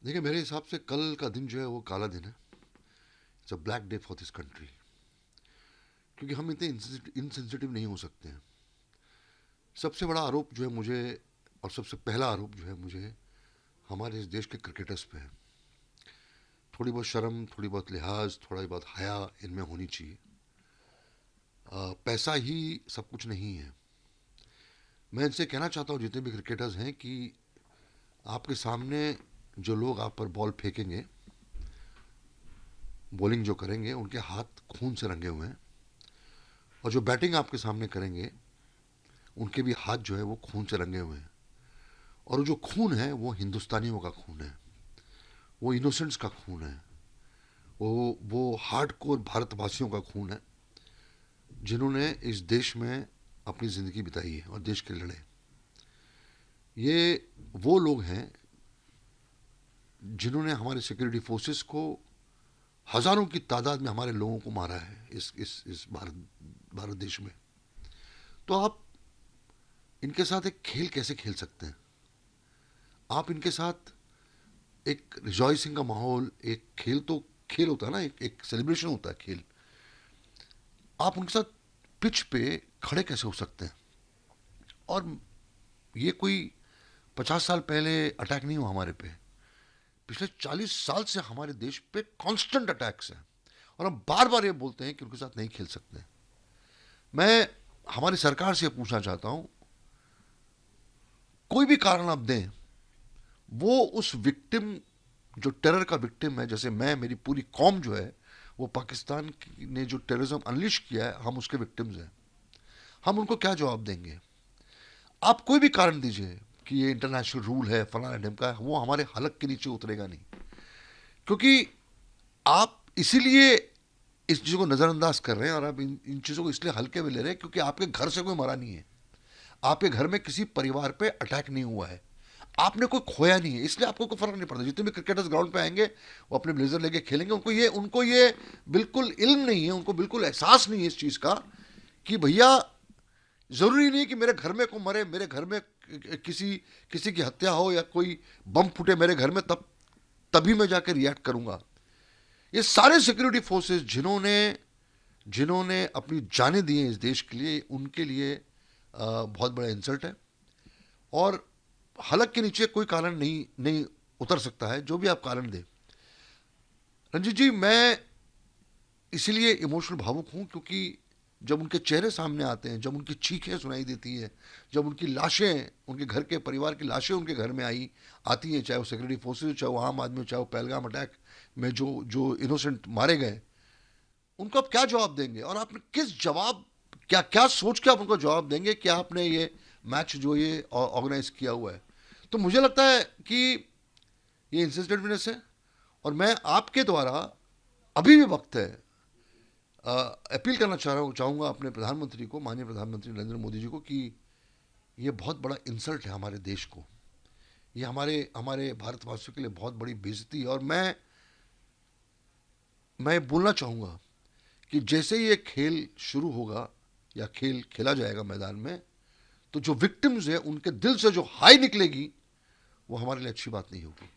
देखिए, मेरे हिसाब से कल का दिन जो है वो काला दिन है। It's a black day for this country. क्योंकि हम इतने इनसेंसिटिव नहीं हो सकते हैं। सबसे बड़ा आरोप जो है मुझे, और सबसे पहला आरोप जो है मुझे, हमारे इस देश के क्रिकेटर्स पे है। थोड़ी बहुत शर्म, थोड़ी बहुत लिहाज, थोड़ा बहुत हया इनमें होनी चाहिए। पैसा ही सब कुछ नहीं है। मैं इनसे कहना चाहता हूँ, जितने भी क्रिकेटर्स हैं, कि आपके सामने जो लोग आप पर बॉल फेंकेंगे, बॉलिंग जो करेंगे, उनके हाथ खून से रंगे हुए हैं। और जो बैटिंग आपके सामने करेंगे, उनके भी हाथ जो है वो खून से रंगे हुए हैं। और जो खून है वो हिंदुस्तानियों का खून है, वो इनोसेंट्स का खून है, वो हार्डकोर भारतवासियों का खून है, जिन्होंने इस देश में अपनी ज़िंदगी बिताई है और देश के लड़े। ये वो लोग हैं जिन्होंने हमारे सिक्योरिटी फोर्सेस को हज़ारों की तादाद में हमारे लोगों को मारा है इस भारत देश में। तो आप इनके साथ एक खेल कैसे खेल सकते हैं? आप इनके साथ एक रिजॉइसिंग का माहौल, एक खेल तो खेल होता है ना, एक सेलिब्रेशन होता है खेल। आप उनके साथ पिच पे खड़े कैसे हो सकते हैं? और ये कोई 50 साल पहले अटैक नहीं हुआ हमारे पे। पिछले 40 साल से हमारे देश पे कांस्टेंट अटैक्स हैं, और हम बार बार ये बोलते हैं कि उनके साथ नहीं खेल सकते। मैं हमारी सरकार से पूछना चाहता हूं, कोई भी कारण आप दें, वो उस विक्टिम, जो टेरर का विक्टिम है, जैसे मैं, मेरी पूरी कौम जो है, वो पाकिस्तान ने जो टेररिज्म अनलिश किया है, हम उसके विक्टिम्स हैं। हम उनको क्या जवाब देंगे? आप कोई भी कारण दीजिए कि ये इंटरनेशनल रूल है, फलाना ढिमका है, वो हमारे हलक के नीचे उतरेगा नहीं। क्योंकि आप इसीलिए इस चीज़ों को नज़रअंदाज कर रहे हैं, और आप इन चीज़ों को इसलिए हल्के में ले रहे हैं क्योंकि आपके घर से कोई मरा नहीं है, आपके घर में किसी परिवार पे अटैक नहीं हुआ है, आपने कोई खोया नहीं है, इसलिए आपको कोई फर्क नहीं पड़ता। जितने भी क्रिकेटर्स ग्राउंड पे आएंगे, वो अपने ब्लेजर लेके खेलेंगे। उनको ये बिल्कुल इल्म नहीं है, उनको बिल्कुल एहसास नहीं है इस चीज़ का कि भैया, ज़रूरी नहीं कि मेरे घर में कोई मरे, मेरे घर में किसी किसी की हत्या हो या कोई बम फूटे मेरे घर में, तभी मैं जाकर रिएक्ट करूंगा। ये सारे सिक्योरिटी फोर्सेस जिन्होंने जिन्होंने अपनी जानें दी हैं इस देश के लिए, उनके लिए बहुत बड़ा इंसल्ट है। और हलक के नीचे कोई कारण नहीं नहीं उतर सकता है, जो भी आप कारण दें। रंजीत जी, मैं इसीलिए इमोशनल भावुक हूं, क्योंकि जब उनके चेहरे सामने आते हैं, जब उनकी चीखें सुनाई देती हैं, जब उनकी लाशें, उनके घर के परिवार की लाशें उनके घर में आती हैं, चाहे वो सिक्योरिटी फोर्सेज हो, चाहे वो आम आदमी हो, चाहे वो पहलगाम अटैक में जो जो इनोसेंट मारे गए, उनको आप क्या जवाब देंगे? और आपने किस जवाब, क्या क्या सोच के आप उनको जवाब देंगे कि आपने ये मैच जो ये ऑर्गेनाइज किया हुआ है? तो मुझे लगता है कि ये इंसिस्टेंटनेस है। और मैं आपके द्वारा, अभी भी वक्त है, अपील करना चाहूँगा अपने प्रधानमंत्री को, माननीय प्रधानमंत्री नरेंद्र मोदी जी को, कि ये बहुत बड़ा इंसल्ट है हमारे देश को। ये हमारे हमारे भारतवासियों के लिए बहुत बड़ी बेइज्जती है। और मैं बोलना चाहूँगा कि जैसे ही ये खेल शुरू होगा या खेल खेला जाएगा मैदान में, तो जो विक्टिम्स है उनके दिल से जो हाई निकलेगी, वो हमारे लिए अच्छी बात नहीं होगी।